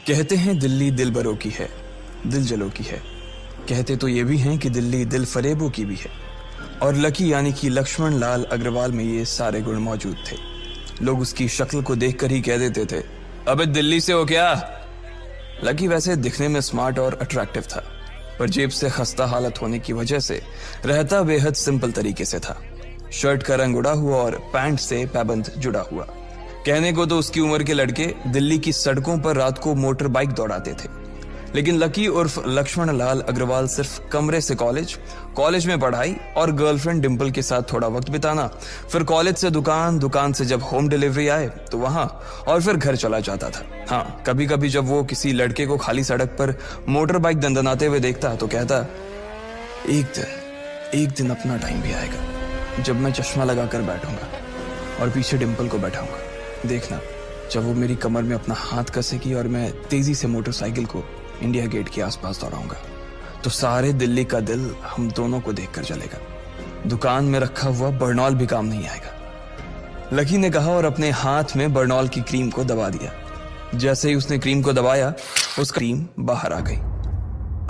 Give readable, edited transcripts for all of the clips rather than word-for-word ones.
कहते हैं दिल्ली दिल बरों की है, दिल जलों की है। कहते तो ये भी हैं कि दिल्ली दिल फरेबों की भी है। और लकी यानी कि लक्ष्मण लाल अग्रवाल में ये सारे गुण मौजूद थे। लोग उसकी शक्ल को देखकर ही कह देते थे, अबे दिल्ली से हो क्या। लकी वैसे दिखने में स्मार्ट और अट्रैक्टिव था, पर जेब से खस्ता हालत होने की वजह से रहता बेहद सिंपल तरीके से था। शर्ट का रंग उड़ा हुआ और पैंट से पैबंद जुड़ा हुआ। कहने को तो उसकी उम्र के लड़के दिल्ली की सड़कों पर रात को मोटर बाइक दौड़ाते थे, लेकिन लकी उर्फ लक्ष्मण लाल अग्रवाल सिर्फ कमरे से कॉलेज में पढ़ाई और गर्लफ्रेंड डिंपल के साथ थोड़ा वक्त बिताना, फिर कॉलेज से दुकान, दुकान से जब होम डिलीवरी आए तो वहां, और फिर घर चला जाता था। हाँ, कभी कभी जब वो किसी लड़के को खाली सड़क पर मोटर बाइक दंदनाते हुए देखता तो कहता, एक दिन अपना टाइम भी आएगा जब मैं चश्मा लगाकर बैठूंगा और पीछे डिंपल को बैठाऊंगा। देखना, जब वो मेरी कमर में अपना हाथ कसेगी और मैं तेजी से मोटरसाइकिल को इंडिया गेट के आसपास दौड़ाऊंगा, तो सारे दिल्ली का दिल हम दोनों को देखकर जलेगा। दुकान में रखा हुआ बर्नॉल भी काम नहीं आएगा। लकी ने कहा और अपने हाथ में बर्नॉल की क्रीम को दबा दिया। जैसे ही उसने क्रीम को दबाया, उसका क्रीम बाहर आ गई।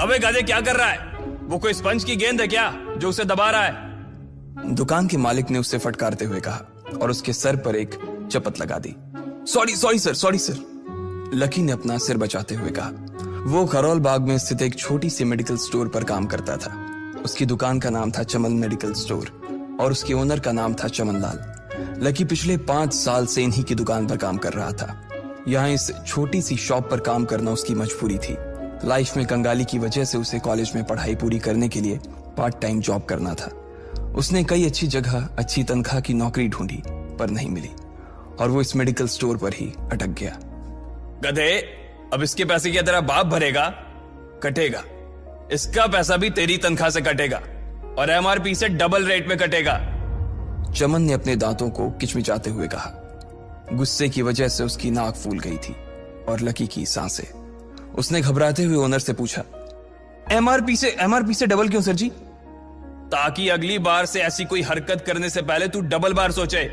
अबे गाधे, क्या कर रहा है? वो कोई स्पंज की गेंद है क्या जो उसे दबा रहा है? दुकान के मालिक ने उससे फटकारते हुए कहा और उसके सर पर एक चपत लगा दी। Sorry sir. लकी ने अपना सिर बचाते हुए कहा। वो खरौल बाग में स्थित एक छोटी सी मेडिकल स्टोर पर काम करता था। उसकी दुकान का नाम था चमन मेडिकल स्टोर और उसके ओनर का नाम था चमन लाल। लकी पिछले 5 साल से इन्हीं की दुकान पर काम कर रहा था। यहाँ इस छोटी सी शॉप पर काम करना उसकी मजबूरी थी। लाइफ में कंगाली की वजह से उसे कॉलेज में पढ़ाई पूरी करने के लिए पार्ट टाइम जॉब करना था। उसने कई अच्छी जगह अच्छी तनख्वाह की नौकरी ढूंढी, पर नहीं मिली और वो इस मेडिकल स्टोर पर ही अटक गया। गधे, अब इसके पैसे क्या तेरा बाप भरेगा? कटेगा। इसका पैसा भी तेरी तनख्वाह से कटेगा और एमआरपी से डबल रेट में कटेगा। चमन ने अपने दांतों को किचमिचाते हुए कहा। गुस्से की वजह से उसकी नाक फूल गई थी और लकी की सांसें। उसने घबराते हुए ओनर से पूछा, एमआरपी से डबल क्यों सर जी? ताकि अगली बार से ऐसी कोई हरकत करने से पहले तू डबल बार सोचे।